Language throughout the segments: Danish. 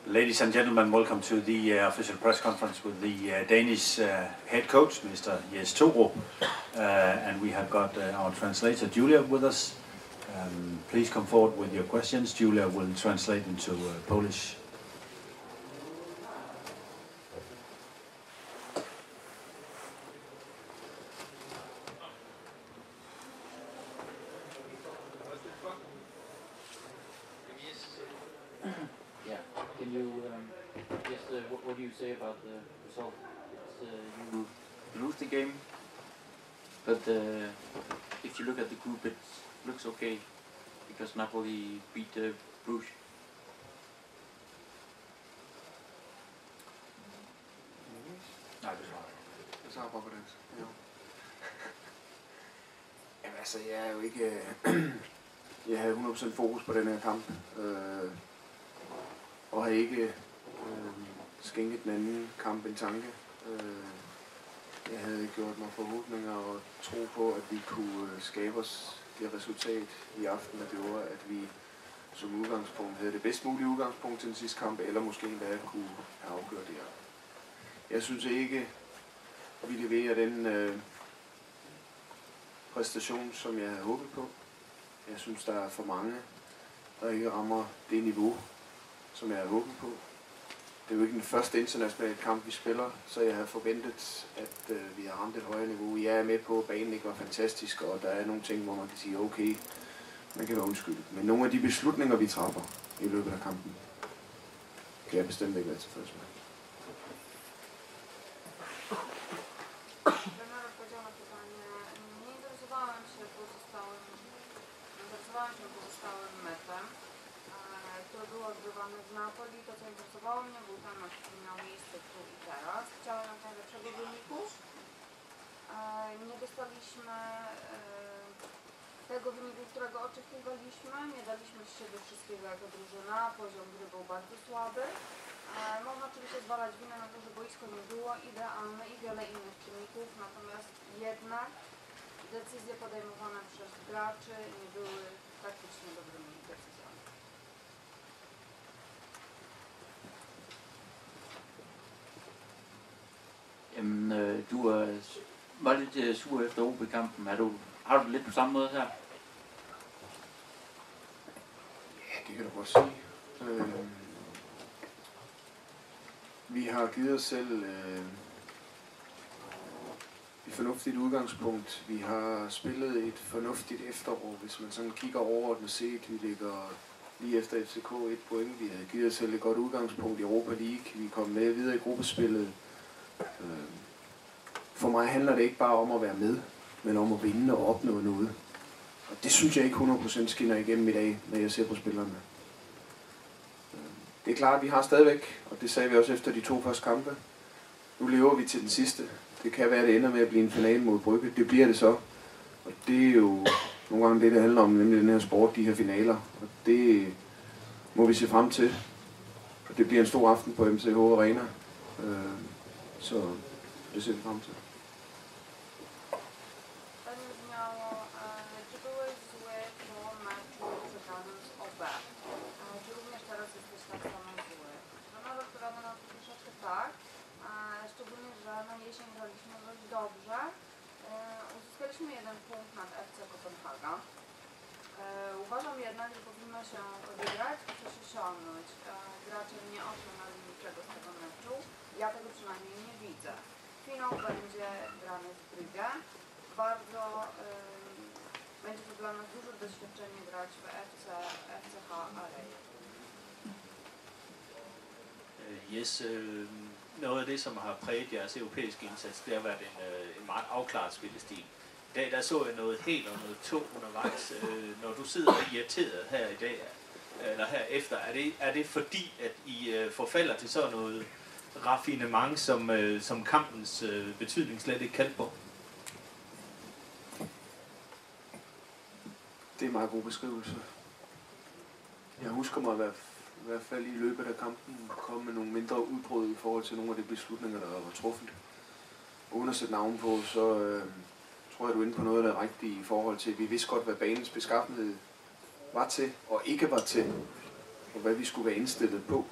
Ladies and gentlemen, welcome to the official press conference with the Danish head coach, Mr. Jes Torup. And we have got our translator, Julia, with us. Please come forward with your questions. Julia will translate into Polish. Can you what do you say about the result? You lose the game, but if you look at the group, it looks okay because Napoli beat Bruges. Nej, det svarer jeg svarer bare på det. Jo. Jamen altså, jeg er jo ikke... jeg havde 100% fokus på den her kamp. Og har ikke skænket den anden kamp en tanke. Jeg havde gjort mig forhåbninger og tro på, at vi kunne skabe os det resultat i aften, der gjorde, at vi som udgangspunkt havde det bedst mulige udgangspunkt til den sidste kamp, eller måske endda kunne have afgjort det her. Jeg synes ikke, at vi leverer den præstation, som jeg havde håbet på. Jeg synes, der er for mange, der ikke rammer det niveau, som jeg havde håbet på. Det er jo ikke den første internationale kamp, vi spiller, så jeg havde forventet, at vi har ramt et højere niveau. Jeg er med på, at banen ikke var fantastisk, og der er nogle ting, hvor man kan sige, okay, man kan være undskyldt. Men nogle af de beslutninger, vi træffer i løbet af kampen, kan jeg bestemt ikke være tilfreds med. Było odgrywane w Napoli, to co interesowało mnie był ten mecz, który miał miejsce tu i teraz. Chciałem jak najlepszego wyniku. Nie dostaliśmy tego wyniku, którego oczekiwaliśmy. Nie daliśmy z siebie wszystkiego jako drużyna. Poziom gry był bardzo słaby. Można oczywiście zwalać winę na to, że boisko nie było idealne i wiele innych czynników, natomiast jednak decyzje podejmowane przez graczy nie były praktycznie dobrymi decyzjami. Jamen, du var lidt sur efter OB-kampen. Har du lidt på samme måde her? Ja, det kan du godt sige. Vi har givet os selv et fornuftigt udgangspunkt. Vi har spillet et fornuftigt efterår, hvis man sådan kigger overordnet set. Vi ligger lige efter FCK 1 point. Vi havde givet os selv et godt udgangspunkt i Europa League. Vi kom med videre i gruppespillet. For mig handler det ikke bare om at være med, men om at vinde og opnå noget. Og det synes jeg ikke 100% skinner igennem i dag, når jeg ser på spillerne. Det er klart, at vi har stadigvæk, og det sagde vi også efter de 2 første kampe. Nu lever vi til den sidste. Det kan være, at det ender med at blive en finale mod Brygge. Det bliver det så. Og det er jo nogle gange det handler om, nemlig den her sport, de her finaler. Og det må vi se frem til. Og det bliver en stor aften på MCH Arena. Så det ser vi frem til. Czy byłeś zły po meczu przegranym z OB? Czy również teraz jesteś tak samo zły? Trener odpowiada na to troszeczkę tak, szczególnie, że na jesień graliśmy dość dobrze. Uzyskaliśmy 1 punkt nad FC Kopenhaga. Uważam jednak, że powinno się wygrać i coś osiągnąć. Gracze nie osiągnęli niczego z tego meczu. Ja tego przynajmniej nie widzę. Finał będzie grany w Brygge. Bardzo będzie to dla nas duże doświadczenie grać w FCH Arena. Yes, noget af det, som har præget jeres europæiske indsats, det har været en meget afklaret spillestil. I dag der så jeg noget helt og noget tungt undervejs. Når du sidder irriteret her i dag, eller her efter, er det fordi, at I forfalder til sådan noget raffinement, som kampens betydning slet ikke kaldt på? Det er en meget god beskrivelse. Jeg husker mig i hvert fald i løbet af kampen komme med nogle mindre udbrud i forhold til nogle af de beslutninger, der var truffet. Uden at sætte navn på, så tror jeg, du er inde på noget af det rigtige i forhold til, at vi vidste godt, hvad banens beskaffenhed var til og ikke var til, og hvad vi skulle være indstillet på.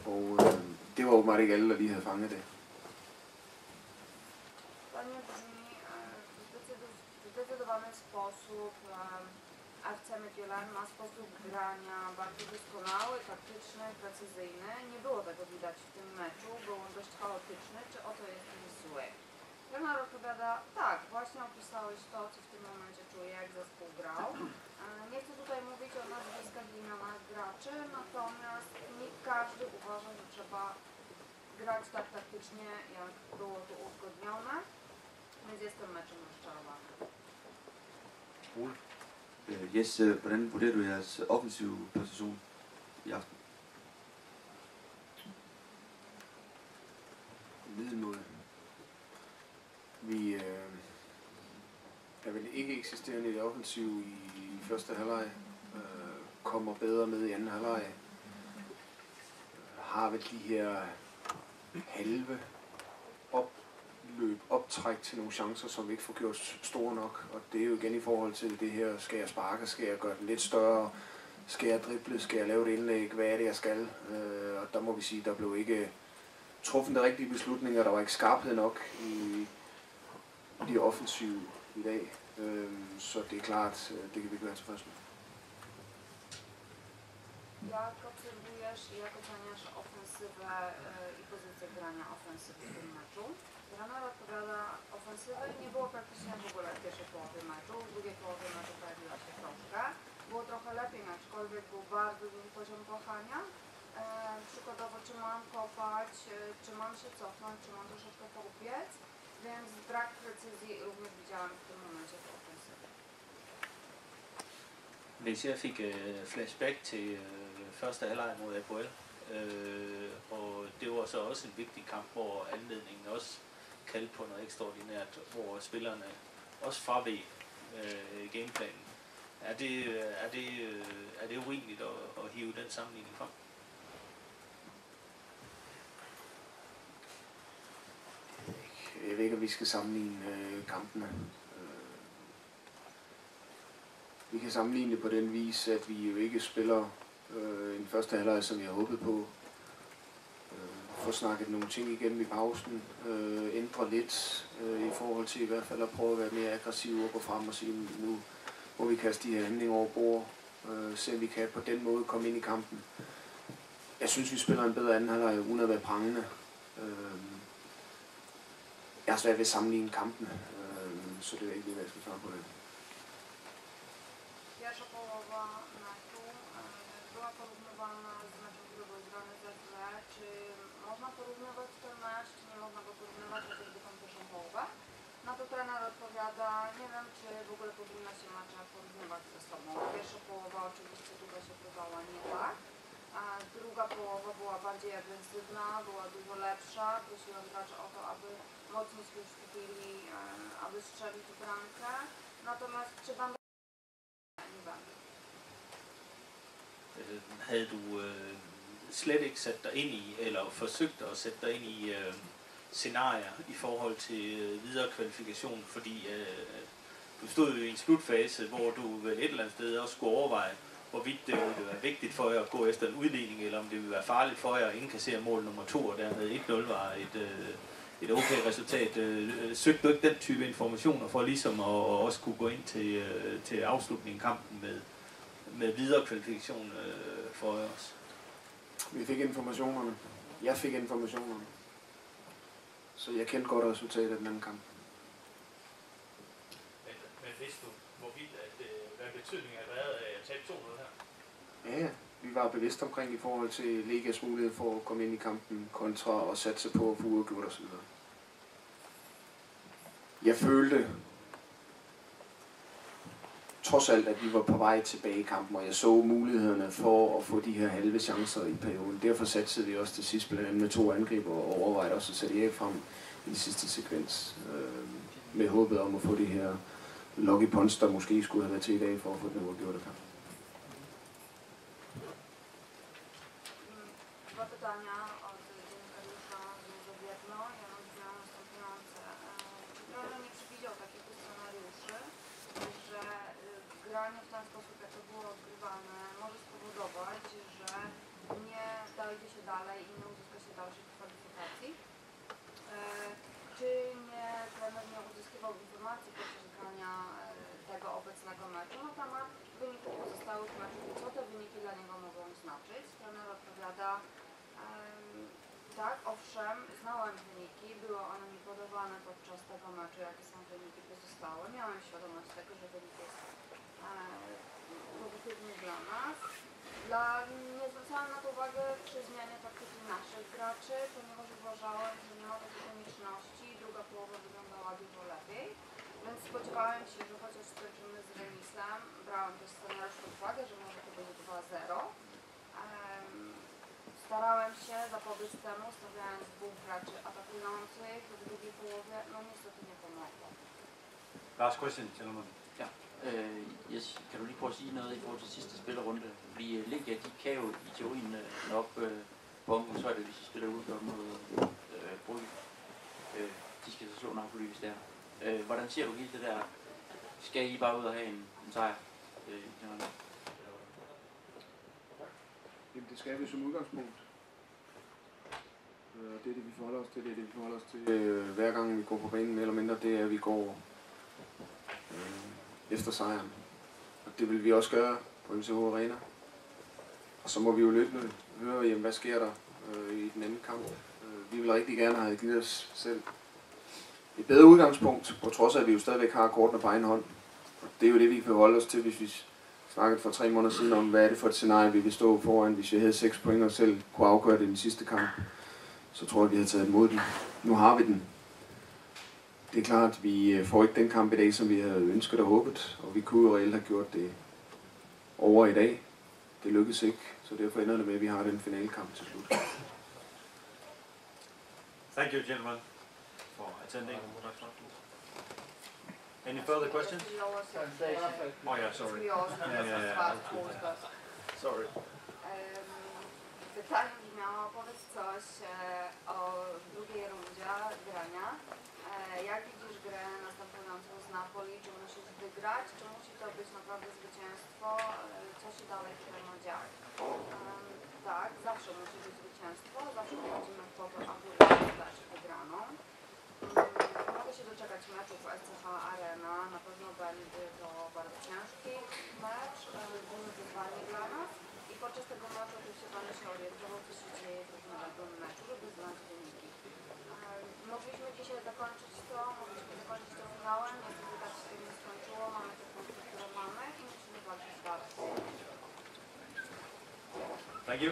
Og det var åbenbart ikke alle, der lige havde fanget det. Pytanie brzmi w zdecydowany sposób. FC Midtjylland ma sposób grania bardzo doskonały, taktyczny, precyzyjny. Nie było tego widać w tym meczu, był on dość chaotyczny. Czy oto jest zły? Trener odpowiada, tak, właśnie opisałeś to, co w tym momencie czuję, jak zespół grał. Nie chcę tutaj mówić o nazwiskach i imionach graczy, natomiast nie każdy uważa, że trzeba grać tak taktycznie, jak było to uzgodnione, więc jestem meczem rozczarowany. Jes, hvordan vurderer du jeres offensive position i aften? Middelmåde. Vi er vel ikke eksisterende i det offensive i første halvleg. Kommer bedre med i anden halvleg. Har vel de her halve optræk til nogle chancer, som vi ikke får gjort store nok. Og det er jo igen i forhold til det her, skal jeg sparke, skal jeg gøre den lidt større, skal jeg drible, skal jeg lave et indlæg, hvad er det jeg skal? Og der må vi sige, der blev ikke truffet de rigtige beslutninger, der var ikke skarphed nok i de offensive i dag. Så det er klart, det kan vi ikke være tilfreds med. Jak obserwujesz i jak oceniasz ofensywę i pozycję grania ofensywy w tym meczu? Trener odpowiada, ofensywy nie było praktycznie w ogóle w pierwszej połowie meczu, w drugiej połowie meczu pojawiła się troszkę. Było trochę lepiej, aczkolwiek był bardzo duży poziom kochania. Przykładowo, czy mam kopać, czy mam się cofnąć, czy mam troszeczkę pobiec, więc brak precyzji również widziałem w tym momencie w ofensywie. Hvis jeg fik flashback til første halvleg mod APOEL, og det var så også en vigtig kamp, hvor anledningen også kaldte på noget ekstraordinært, hvor spillerne også fraveg gameplanen. Er det urimeligt at hive den sammenligning frem? Jeg ved ikke, om vi skal sammenligne kampene. Vi kan sammenligne det på den vis, at vi jo ikke spiller en første halvleg, som vi har håbet på. Få snakket nogle ting igennem i pausen. Ændre lidt i forhold til i hvert fald at prøve at være mere aggressive og gå frem og sige, nu må vi kaste de her handlinger over bord. Se om vi kan på den måde komme ind i kampen. Jeg synes, vi spiller en bedre anden halvleg uden at være prangende. Jeg har svært ved at sammenligne kampene, så det er ikke det, jeg skal svare på det. Pierwsza połowa meczu była porównywana z meczem, który był grany ze źle. Czy można porównywać ten mecz, czy nie można go porównywać, chociażby tą pierwszą połowę? Na to trener odpowiada, nie wiem, czy w ogóle powinno się mecze porównywać ze sobą. Pierwsza połowa oczywiście tutaj się wydawała nie tak, a druga połowa była bardziej agresywna, była dużo lepsza. Prosiłem graczy o to, aby mocniej się skupili, aby strzelić bramkę. Natomiast czy będą Havde du slet ikke sat dig ind i, eller forsøgt at sætte dig ind i scenarier i forhold til videre kvalifikation, fordi du stod jo i en slutfase, hvor du vel et eller andet sted også skulle overveje, hvorvidt det ville være vigtigt for jer at gå efter en udligning, eller om det ville være farligt for jer at indkassere mål nummer 2, og dermed 1-0 var et okay resultat. Søgte du ikke den type informationer for ligesom at også kunne gå ind til afslutningen af kampen med videre kvalifikation for os? Vi fik informationerne. Jeg fik informationerne. Så jeg kendte godt resultatet af den anden kamp. Men vidste du, hvorvidt hvad betydningen har været af at tabe 2-0 her? Ja, vi var bevidste omkring i forhold til Legias mulighed for at komme ind i kampen kontra og satse på at få uafgjort osv. Jeg følte trods alt, at vi var på vej tilbage i kampen, og jeg så mulighederne for at få de her halve chancer i perioden. Derfor satsede vi også til sidst blandt andet med 2 angriber og overvejede også at sætte Erik frem i den sidste sekvens. Med håbet om at få det her lucky punch, der måske skulle have været til i dag for at få den uafgjorte kamp. Dwa pytania od dziennikarza z Wiedno. Ja mam następujące. Czy trener nie przewidział takiego scenariuszy, że granie w ten sposób, jak to było odgrywane, może spowodować, że nie dojdzie się dalej i nie uzyska się dalszych kwalifikacji. Czy nie trener nie uzyskiwał informacji podczas grania tego obecnego meczu na temat wyników pozostałych meczów i co te wyniki dla niego mogą znaczyć? Trener odpowiada, tak, owszem, znałem wyniki, były one mi podawane podczas tego meczu, jakie są wyniki pozostałe. Miałem świadomość tego, że wynik jest pozytywny dla nas. Nie zwracałem na to uwagę przy zmianie taktyki naszych graczy, ponieważ uważałem, że nie ma takiej konieczności i druga połowa wyglądała dużo lepiej. Więc spodziewałem się, że chociaż skończymy z remisem, brałem też scenariusz pod uwagę, że może to być 2-0. Starałem się zapobiec temu, stawiając dwóch graczy atakujących w drugiej połowie, no niestety nie pomogło. Last question, gentlemen. Ja. Yes, kan du lige prøve at sige noget i forhold til sidste spillerunde? Fordi Legia, de kan jo i teorien nok på omgangshøjde, hvis de spiller udgør mod Brugge. De skal så slå Napoli, hvis det er. Hvordan ser du hele det der? Skal I bare ud og have en sejr? Jamen, det skal vi som udgangspunkt. Det er det, vi forholder os til. Det er det, vi forholder os til. Hver gang vi går på banen, mere eller mindre, det er, at vi går efter sejren. Og det vil vi også gøre på MCH Arena. Og så må vi jo løbende høre, jamen, hvad sker der i den anden kamp. Vi vil rigtig gerne have givet os selv et bedre udgangspunkt, på trods af, at vi jo stadigvæk har kortene på egen hånd. Og det er jo det, vi kan forholde os til, hvis vi snakkede for 3 måneder siden om, hvad er det for et scenarie, vi vil stå foran, hvis vi havde 6 point og selv kunne afgøre det i den sidste kamp. Så tror jeg, vi havde taget imod den. Nu har vi den. Det er klart, at vi får ikke den kamp i dag, som vi havde ønsket og håbet, og vi kunne jo reelt have gjort det over i dag. Det lykkedes ikke, så derfor ender det med, at vi har den finalekamp til slut. Thank you, gentlemen, for attending. Any further questions? Oh yeah, sorry. Sorry. Pytanie brzmiało, powiedz coś o drugiej rundzie grania. Jak widzisz grę następującą z Napoli? Czy musisz wygrać? Czy musi to być naprawdę zwycięstwo? Co się dalej tutaj ma dziać? Tak, zawsze musi być zwycięstwo. Zawsze chodzimy po to, aby dać wygraną. Mogę się doczekać meczu w SCH Arena. Na pewno będzie to bardzo ciężki mecz, duże wyzwanie dla nas. I podczas tego meczu oczywiście będę się orientował, co się dzieje w różnym meczu, żeby znać wyniki. Mogliśmy dzisiaj zakończyć to, mogliśmy zakończyć to finałem, niestety tak się nie skończyło, mamy te punkty, które mamy i musimy walczyć dalej. Thank you.